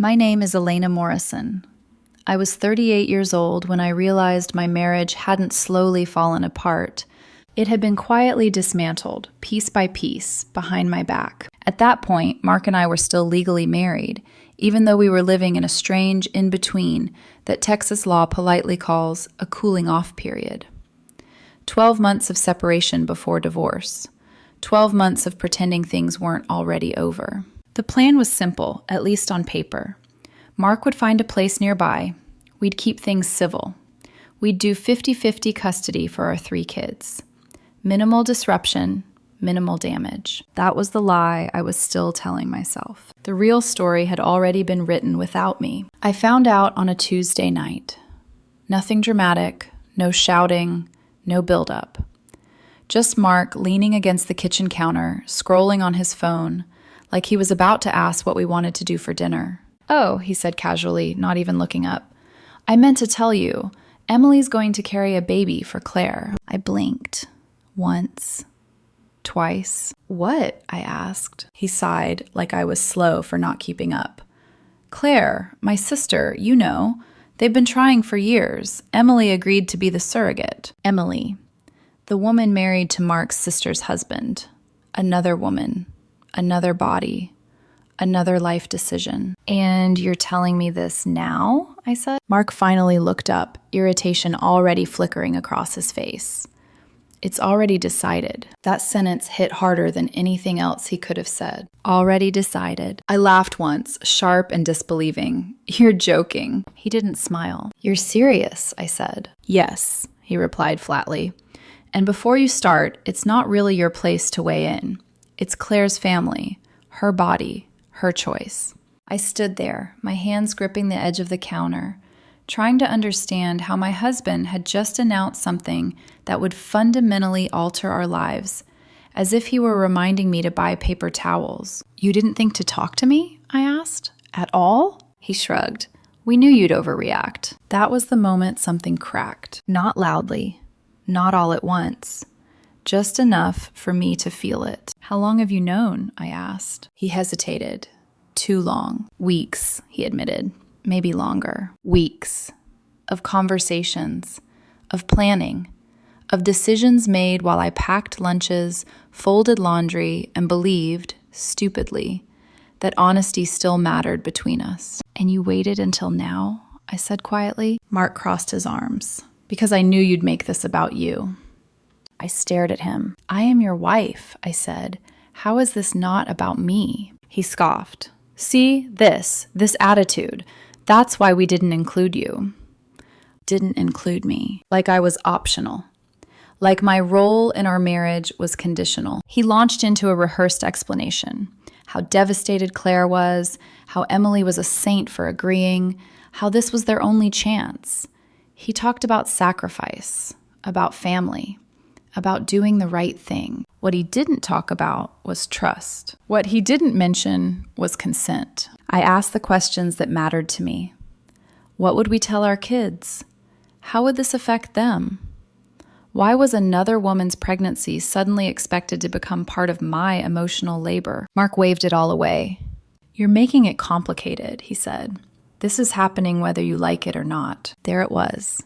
My name is Elena Morrison. I was 38 years old when I realized my marriage hadn't slowly fallen apart. It had been quietly dismantled, piece by piece, behind my back. At that point, Mark and I were still legally married, even though we were living in a strange in-between that Texas law politely calls a cooling-off period. 12 months of separation before divorce. 12 months of pretending things weren't already over. The plan was simple, at least on paper. Mark would find a place nearby. We'd keep things civil. We'd do 50-50 custody for our 3 kids. Minimal disruption, minimal damage. That was the lie I was still telling myself. The real story had already been written without me. I found out on a Tuesday night. Nothing dramatic, no shouting, no build-up. Just Mark leaning against the kitchen counter, scrolling on his phone, like he was about to ask what we wanted to do for dinner. "Oh," he said casually, not even looking up. "I meant to tell you, Emily's going to carry a baby for Claire." I blinked. Once. Twice. "What?" I asked. He sighed, like I was slow for not keeping up. "Claire, my sister, you know. They've been trying for years. Emily agreed to be the surrogate." Emily. The woman married to Mark's sister's husband. Another woman. Another body. Another life decision. "And you're telling me this now?" I said. Mark finally looked up, irritation already flickering across his face. "It's already decided." That sentence hit harder than anything else he could have said. Already decided. I laughed once, sharp and disbelieving. "You're joking." He didn't smile. "You're serious," I said. "Yes," he replied flatly. "And before you start, it's not really your place to weigh in. It's Claire's family, her body, her choice." I stood there, my hands gripping the edge of the counter, trying to understand how my husband had just announced something that would fundamentally alter our lives, as if he were reminding me to buy paper towels. "You didn't think to talk to me?" I asked. "At all?" He shrugged. "We knew you'd overreact." That was the moment something cracked. Not loudly, not all at once. Just enough for me to feel it. "How long have you known?" I asked. He hesitated. "Too long." "Weeks," he admitted. "Maybe longer." Weeks. Of conversations. Of planning. Of decisions made while I packed lunches, folded laundry, and believed, stupidly, that honesty still mattered between us. "And you waited until now?" I said quietly. Mark crossed his arms. "Because I knew you'd make this about you." I stared at him. "I am your wife," I said. "How is this not about me?" He scoffed. "See, this attitude. That's why we didn't include you." Didn't include me. Like I was optional. Like my role in our marriage was conditional. He launched into a rehearsed explanation. How devastated Claire was, how Emily was a saint for agreeing, how this was their only chance. He talked about sacrifice, about family, about doing the right thing. What he didn't talk about was trust. What he didn't mention was consent. I asked the questions that mattered to me. What would we tell our kids? How would this affect them? Why was another woman's pregnancy suddenly expected to become part of my emotional labor? Mark waved it all away. "You're making it complicated," he said. "This is happening whether you like it or not." There it was.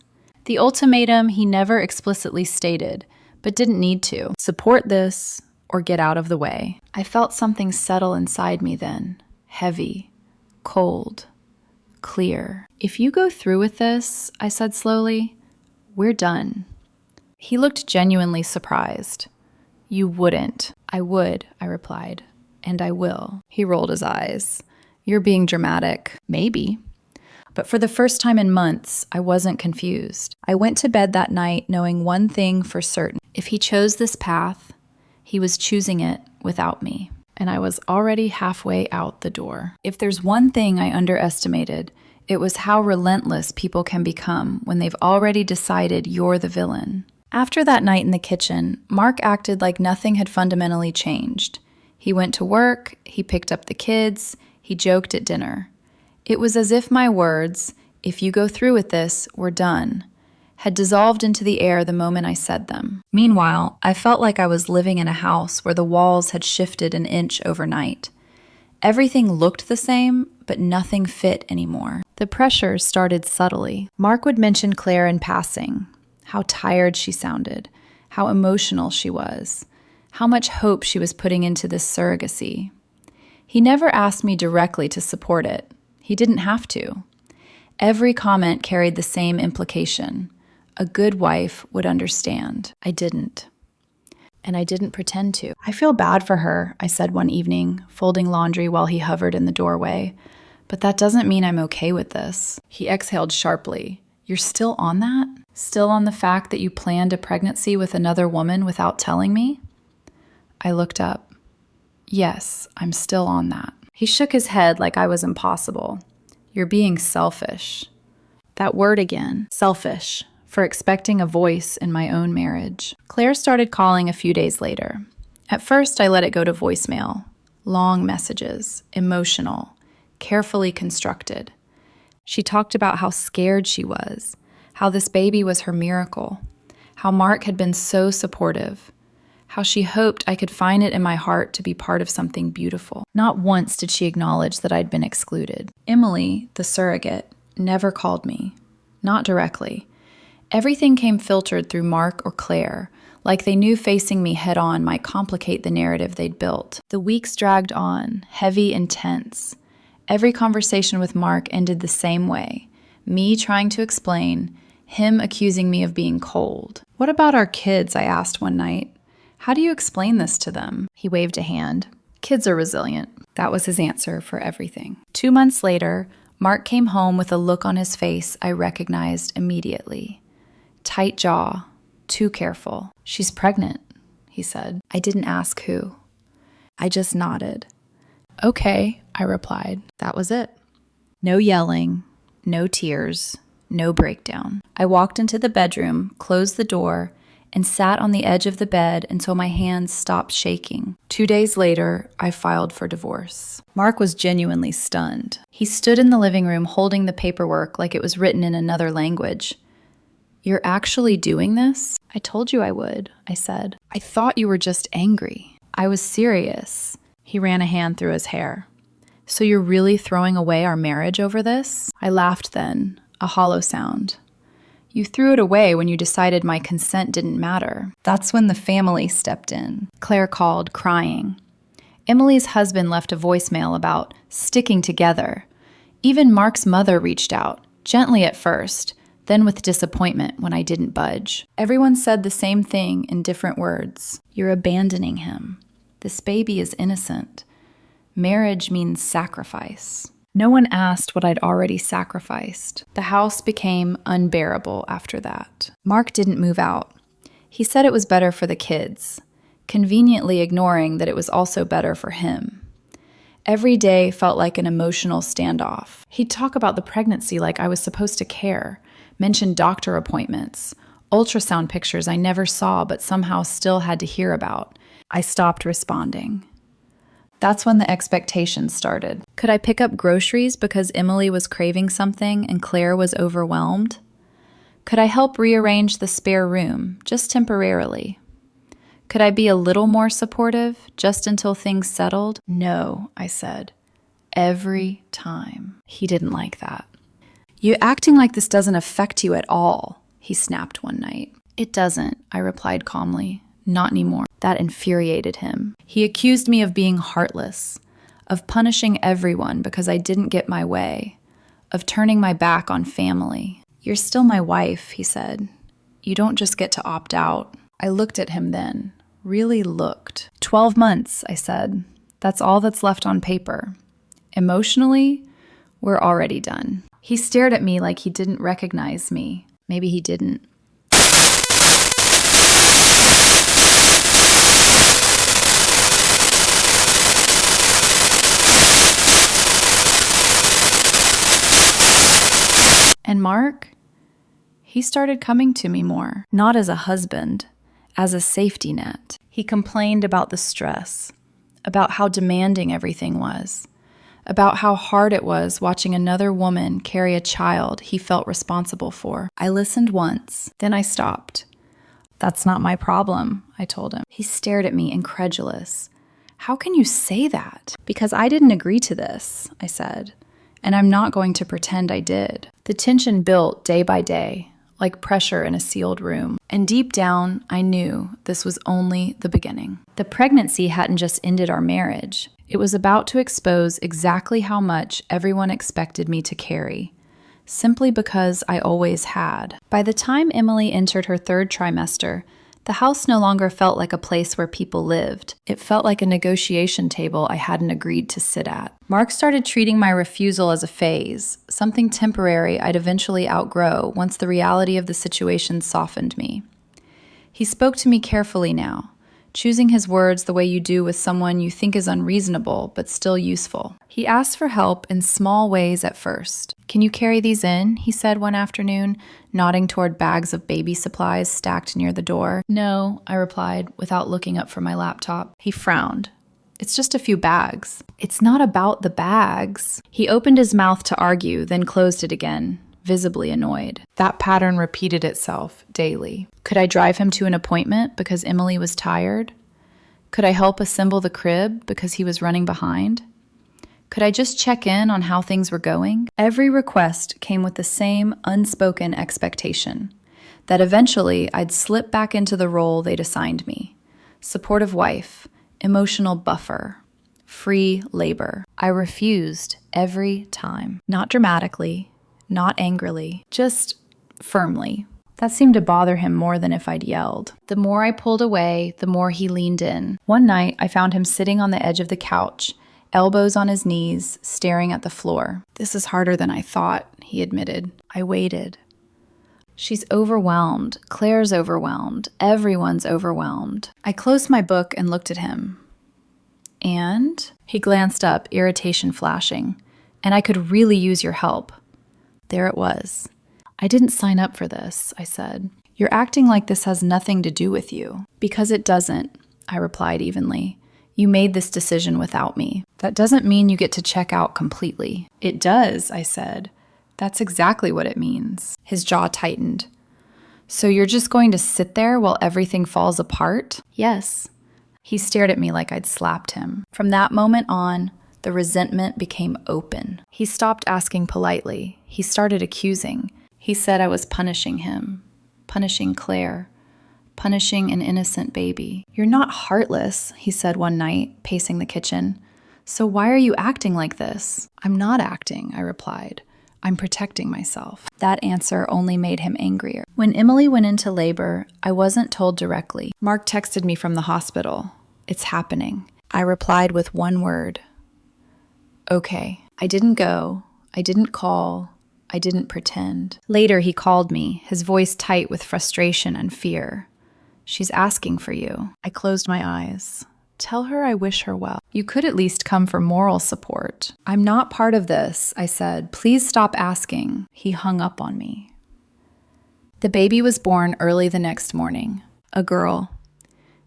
The ultimatum he never explicitly stated, but didn't need to. Support this or get out of the way. I felt something settle inside me then. Heavy, cold, clear. "If you go through with this," I said slowly, "we're done." He looked genuinely surprised. "You wouldn't." "I would," I replied. "And I will." He rolled his eyes. "You're being dramatic." "Maybe." But for the first time in months, I wasn't confused. I went to bed that night knowing one thing for certain. If he chose this path, he was choosing it without me. And I was already halfway out the door. If there's one thing I underestimated, it was how relentless people can become when they've already decided you're the villain. After that night in the kitchen, Mark acted like nothing had fundamentally changed. He went to work, he picked up the kids, he joked at dinner. It was as if my words, "If you go through with this, we're done," had dissolved into the air the moment I said them. Meanwhile, I felt like I was living in a house where the walls had shifted an inch overnight. Everything looked the same, but nothing fit anymore. The pressure started subtly. Mark would mention Claire in passing, how tired she sounded, how emotional she was, how much hope she was putting into this surrogacy. He never asked me directly to support it. He didn't have to. Every comment carried the same implication. A good wife would understand. I didn't. And I didn't pretend to. I feel bad for her, I said one evening, folding laundry while he hovered in the doorway. But that doesn't mean I'm okay with this. He exhaled sharply. You're still on that? Still on the fact that you planned a pregnancy with another woman without telling me? I looked up. Yes, I'm still on that. He shook his head like I was impossible. You're being selfish. That word again, selfish, for expecting a voice in my own marriage. Claire started calling a few days later. At first, I let it go to voicemail. Long messages, emotional, carefully constructed. She talked about how scared she was, how this baby was her miracle, how Mark had been so supportive, how she hoped I could find it in my heart to be part of something beautiful. Not once did she acknowledge that I'd been excluded. Emily, the surrogate, never called me. Not directly. Everything came filtered through Mark or Claire, like they knew facing me head-on might complicate the narrative they'd built. The weeks dragged on, heavy and tense. Every conversation with Mark ended the same way. Me trying to explain, him accusing me of being cold. What about our kids, I asked one night. How do you explain this to them? He waved a hand. Kids are resilient. That was his answer for everything. 2 months later, Mark came home with a look on his face I recognized immediately. Tight jaw, too careful. She's pregnant, he said. I didn't ask who. I just nodded. Okay, I replied. That was it. No yelling, no tears, no breakdown. I walked into the bedroom, closed the door, and sat on the edge of the bed until my hands stopped shaking. 2 days later, I filed for divorce. Mark was genuinely stunned. He stood in the living room holding the paperwork like it was written in another language. You're actually doing this? I told you I would, I said. I thought you were just angry. I was serious. He ran a hand through his hair. So you're really throwing away our marriage over this? I laughed then, a hollow sound. You threw it away when you decided my consent didn't matter. That's when the family stepped in. Claire called, crying. Emily's husband left a voicemail about sticking together. Even Mark's mother reached out, gently at first, then with disappointment when I didn't budge. Everyone said the same thing in different words. You're abandoning him. This baby is innocent. Marriage means sacrifice. No one asked what I'd already sacrificed. The house became unbearable after that. Mark didn't move out. He said it was better for the kids, conveniently ignoring that it was also better for him. Every day felt like an emotional standoff. He'd talk about the pregnancy like I was supposed to care, mention doctor appointments, ultrasound pictures I never saw but somehow still had to hear about. I stopped responding. That's when the expectations started. Could I pick up groceries because Emily was craving something and Claire was overwhelmed? Could I help rearrange the spare room, just temporarily? Could I be a little more supportive, just until things settled? No, I said. Every time. He didn't like that. You're acting like this doesn't affect you at all, he snapped one night. It doesn't, I replied calmly. Not anymore. That infuriated him. He accused me of being heartless, of punishing everyone because I didn't get my way, of turning my back on family. You're still my wife, he said. You don't just get to opt out. I looked at him then, really looked. 12 months, I said. That's all that's left on paper. Emotionally, we're already done. He stared at me like he didn't recognize me. Maybe he didn't. And Mark, he started coming to me more, not as a husband, as a safety net. He complained about the stress, about how demanding everything was, about how hard it was watching another woman carry a child he felt responsible for. I listened once, then I stopped. That's not my problem, I told him. He stared at me, incredulous. How can you say that? Because I didn't agree to this, I said. and I'm not going to pretend I did. The tension built day by day, like pressure in a sealed room. And deep down, I knew this was only the beginning. The pregnancy hadn't just ended our marriage. It was about to expose exactly how much everyone expected me to carry, simply because I always had. By the time Emily entered her third trimester, the house no longer felt like a place where people lived. It felt like a negotiation table I hadn't agreed to sit at. Mark started treating my refusal as a phase, something temporary I'd eventually outgrow once the reality of the situation softened me. He spoke to me carefully now, choosing his words the way you do with someone you think is unreasonable but still useful. He asked for help in small ways at first. "Can you carry these in?" he said one afternoon, nodding toward bags of baby supplies stacked near the door. "No," I replied, without looking up from my laptop. He frowned. "It's just a few bags." "It's not about the bags." He opened his mouth to argue, then closed it again, visibly annoyed. That pattern repeated itself daily. Could I drive him to an appointment because Emily was tired? Could I help assemble the crib because he was running behind? Could I just check in on how things were going? Every request came with the same unspoken expectation that eventually I'd slip back into the role they'd assigned me. Supportive wife, emotional buffer, free labor. I refused every time. Not dramatically, not angrily, just firmly. That seemed to bother him more than if I'd yelled. The more I pulled away, the more he leaned in. One night, I found him sitting on the edge of the couch, elbows on his knees, staring at the floor. "This is harder than I thought," he admitted. I waited. "She's overwhelmed. Claire's overwhelmed. Everyone's overwhelmed." I closed my book and looked at him. "And?" He glanced up, irritation flashing. "And I could really use your help." There it was. "I didn't sign up for this," I said. "You're acting like this has nothing to do with you." "Because it doesn't," I replied evenly. "You made this decision without me. That doesn't mean you get to check out completely." "It does," I said. "That's exactly what it means." His jaw tightened. "So you're just going to sit there while everything falls apart?" "Yes." He stared at me like I'd slapped him. From that moment on, the resentment became open. He stopped asking politely. He started accusing. He said I was punishing him, punishing Claire, punishing an innocent baby. "You're not heartless," he said one night, pacing the kitchen. "So why are you acting like this?" "I'm not acting," I replied. "I'm protecting myself." That answer only made him angrier. When Emily went into labor, I wasn't told directly. Mark texted me from the hospital. "It's happening." I replied with one word. "Okay." I didn't go. I didn't call. I didn't pretend. Later, he called me, his voice tight with frustration and fear. "She's asking for you." I closed my eyes. "Tell her I wish her well. You could at least come for moral support." "I'm not part of this," I said. "Please stop asking." He hung up on me. The baby was born early the next morning. A girl.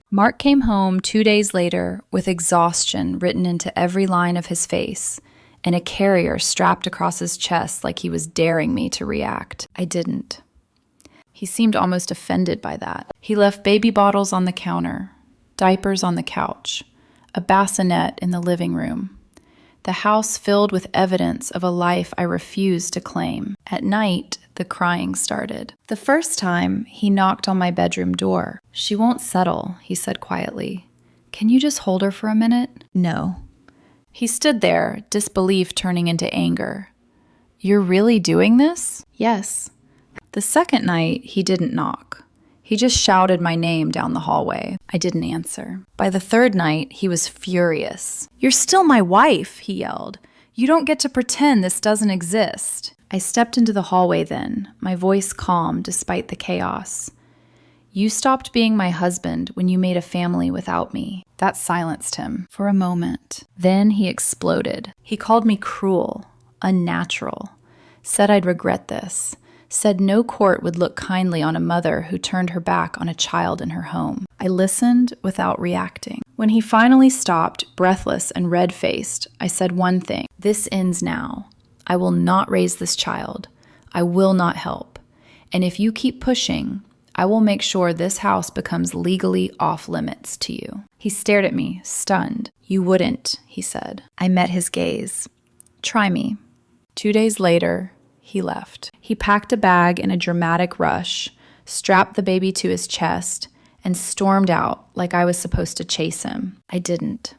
Mark came home 2 days later with exhaustion written into every line of his face, and a carrier strapped across his chest like he was daring me to react. I didn't. He seemed almost offended by that. He left baby bottles on the counter, diapers on the couch, a bassinet in the living room. The house filled with evidence of a life I refused to claim. At night, the crying started. The first time, he knocked on my bedroom door. "She won't settle," he said quietly. "Can you just hold her for a minute?" "No." He stood there, disbelief turning into anger. "You're really doing this?" "Yes." The second night, he didn't knock. He just shouted my name down the hallway. I didn't answer. By the third night, he was furious. "You're still my wife," he yelled. "You don't get to pretend this doesn't exist." I stepped into the hallway then, my voice calm despite the chaos. "You stopped being my husband when you made a family without me." That silenced him for a moment. Then he exploded. He called me cruel, unnatural, said I'd regret this, said no court would look kindly on a mother who turned her back on a child in her home. I listened without reacting. When he finally stopped, breathless and red-faced, I said one thing: "This ends now. I will not raise this child. I will not help. And if you keep pushing, I will make sure this house becomes legally off limits to you." He stared at me, stunned. "You wouldn't," he said. I met his gaze. "Try me." 2 days later, he left. He packed a bag in a dramatic rush, strapped the baby to his chest, and stormed out like I was supposed to chase him. I didn't.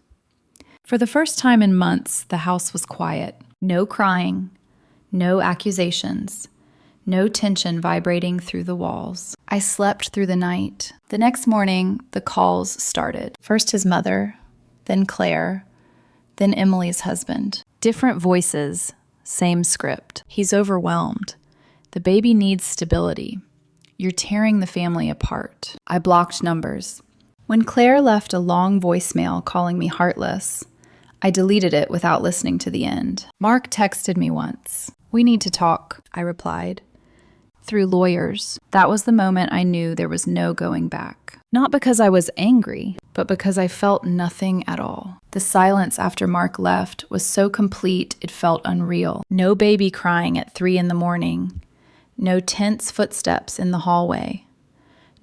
For the first time in months, the house was quiet. No crying, no accusations, no tension vibrating through the walls. I slept through the night. The next morning, the calls started. First his mother, then Claire, then Emily's husband. Different voices, same script. He's overwhelmed. The baby needs stability. You're tearing the family apart. I blocked numbers. When Claire left a long voicemail calling me heartless, I deleted it without listening to the end. Mark texted me once. "We need to talk," I replied. Through lawyers. That was the moment I knew there was no going back. Not because I was angry, but because I felt nothing at all. The silence after Mark left was so complete it felt unreal. No baby crying at 3 a.m. No tense footsteps in the hallway.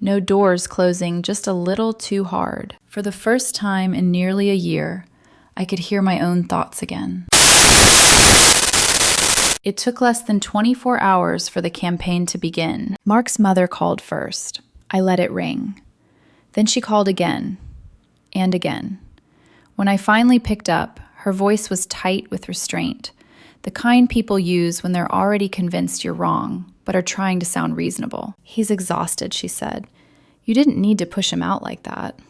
No doors closing just a little too hard. For the first time in nearly a year, I could hear my own thoughts again. It took less than 24 hours for the campaign to begin. Mark's mother called first. I let it ring. Then she called again and again. When I finally picked up, her voice was tight with restraint, the kind people use when they're already convinced you're wrong, but are trying to sound reasonable. "He's exhausted," she said. "You didn't need to push him out like that."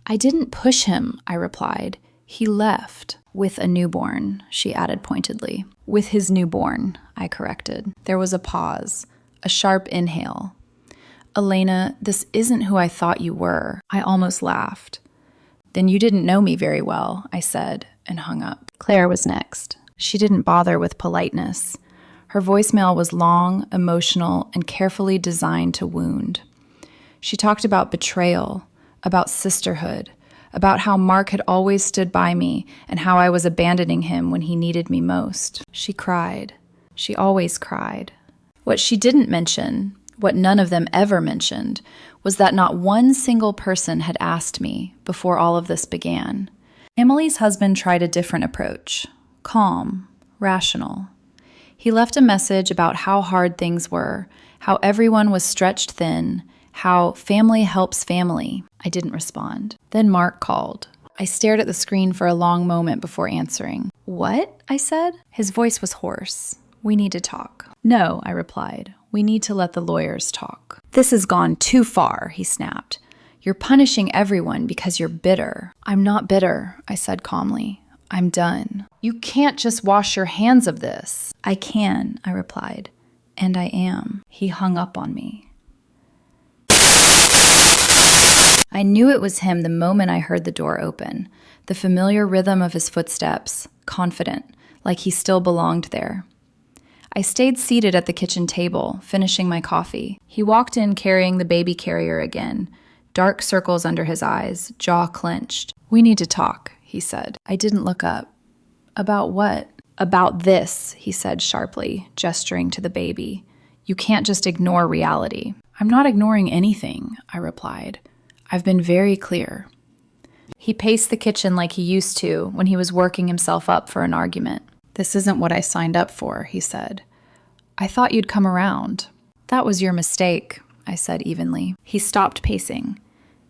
"I didn't push him," I replied. "He left with a newborn," she added pointedly. "With his newborn," I corrected. There was a pause, a sharp inhale. "Elena, this isn't who I thought you were." I almost laughed. "Then you didn't know me very well," I said, and hung up. Claire was next. She didn't bother with politeness. Her voicemail was long, emotional, and carefully designed to wound. She talked about betrayal, about sisterhood, about how Mark had always stood by me and how I was abandoning him when he needed me most. She cried. She always cried. What she didn't mention, what none of them ever mentioned, was that not one single person had asked me before all of this began. Emily's husband tried a different approach. Calm, rational. He left a message about how hard things were, how everyone was stretched thin, how family helps family. I didn't respond. Then Mark called. I stared at the screen for a long moment before answering. "What?" I said. His voice was hoarse. "We need to talk." "No," I replied. "We need to let the lawyers talk." "This has gone too far," he snapped. "You're punishing everyone because you're bitter." "I'm not bitter," I said calmly. "I'm done." "You can't just wash your hands of this." "I can," I replied. "And I am." He hung up on me. I knew it was him the moment I heard the door open, the familiar rhythm of his footsteps, confident, like he still belonged there. I stayed seated at the kitchen table, finishing my coffee. He walked in carrying the baby carrier again, dark circles under his eyes, jaw clenched. "We need to talk," he said. I didn't look up. "About what?" "About this," he said sharply, gesturing to the baby. "You can't just ignore reality." "I'm not ignoring anything," I replied. "I've been very clear." He paced the kitchen like he used to when he was working himself up for an argument. "This isn't what I signed up for," he said. "I thought you'd come around." "That was your mistake," I said evenly. He stopped pacing.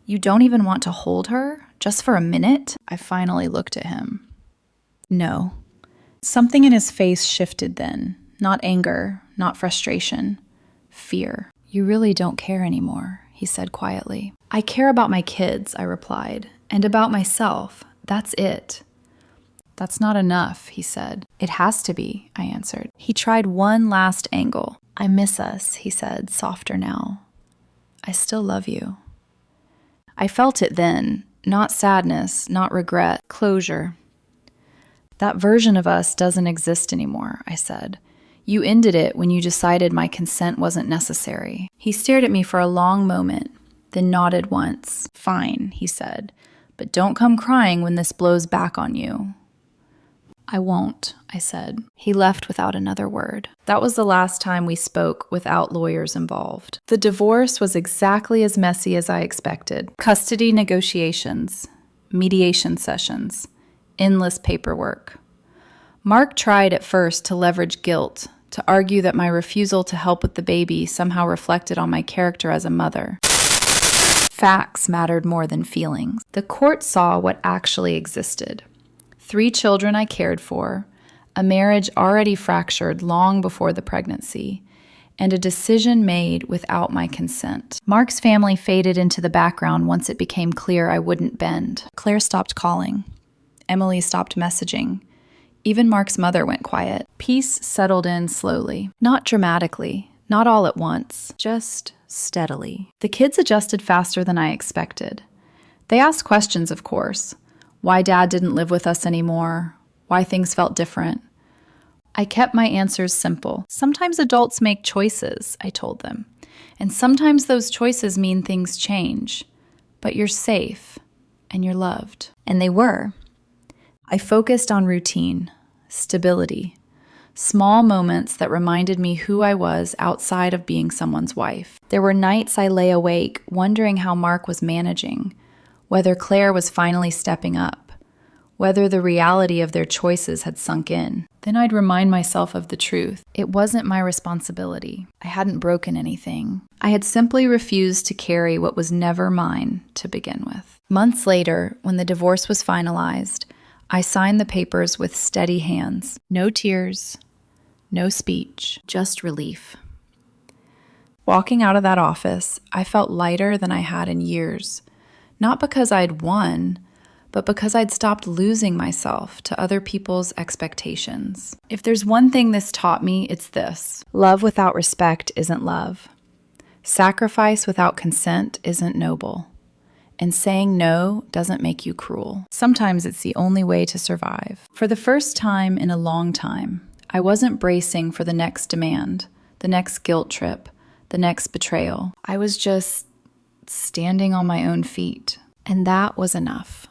"You don't even want to hold her? Just for a minute?" I finally looked at him. "No." Something in his face shifted then. Not anger, not frustration. Fear. "You really don't care anymore," he said quietly. "I care about my kids," I replied, "and about myself. That's it." "That's not enough," he said. "It has to be," I answered. He tried one last angle. "I miss us," he said, softer now. "I still love you." I felt it then. Not sadness, not regret. Closure. "That version of us doesn't exist anymore," I said. "You ended it when you decided my consent wasn't necessary." He stared at me for a long moment, then nodded once. "Fine," he said, "but don't come crying when this blows back on you." "I won't," I said. He left without another word. That was the last time we spoke without lawyers involved. The divorce was exactly as messy as I expected. Custody negotiations, mediation sessions, endless paperwork. Mark tried at first to leverage guilt, to argue that my refusal to help with the baby somehow reflected on my character as a mother. Facts mattered more than feelings. The court saw what actually existed. 3 children I cared for, a marriage already fractured long before the pregnancy, and a decision made without my consent. Mark's family faded into the background once it became clear I wouldn't bend. Claire stopped calling. Emily stopped messaging. Even Mark's mother went quiet. Peace settled in slowly. Not dramatically, not all at once, just steadily. The kids adjusted faster than I expected. They asked questions, of course. Why Dad didn't live with us anymore, why things felt different. I kept my answers simple. Sometimes adults make choices, I told them. And sometimes those choices mean things change. But you're safe, and you're loved. And they were. I focused on routine, stability, small moments that reminded me who I was outside of being someone's wife. There were nights I lay awake wondering how Mark was managing, whether Claire was finally stepping up, whether the reality of their choices had sunk in. Then I'd remind myself of the truth. It wasn't my responsibility. I hadn't broken anything. I had simply refused to carry what was never mine to begin with. Months later, when the divorce was finalized, I signed the papers with steady hands. No tears, no speech, just relief. Walking out of that office, I felt lighter than I had in years. Not because I'd won, but because I'd stopped losing myself to other people's expectations. If there's one thing this taught me, it's this. Love without respect isn't love. Sacrifice without consent isn't noble. And saying no doesn't make you cruel. Sometimes it's the only way to survive. For the first time in a long time, I wasn't bracing for the next demand, the next guilt trip, the next betrayal. I was just standing on my own feet, and that was enough.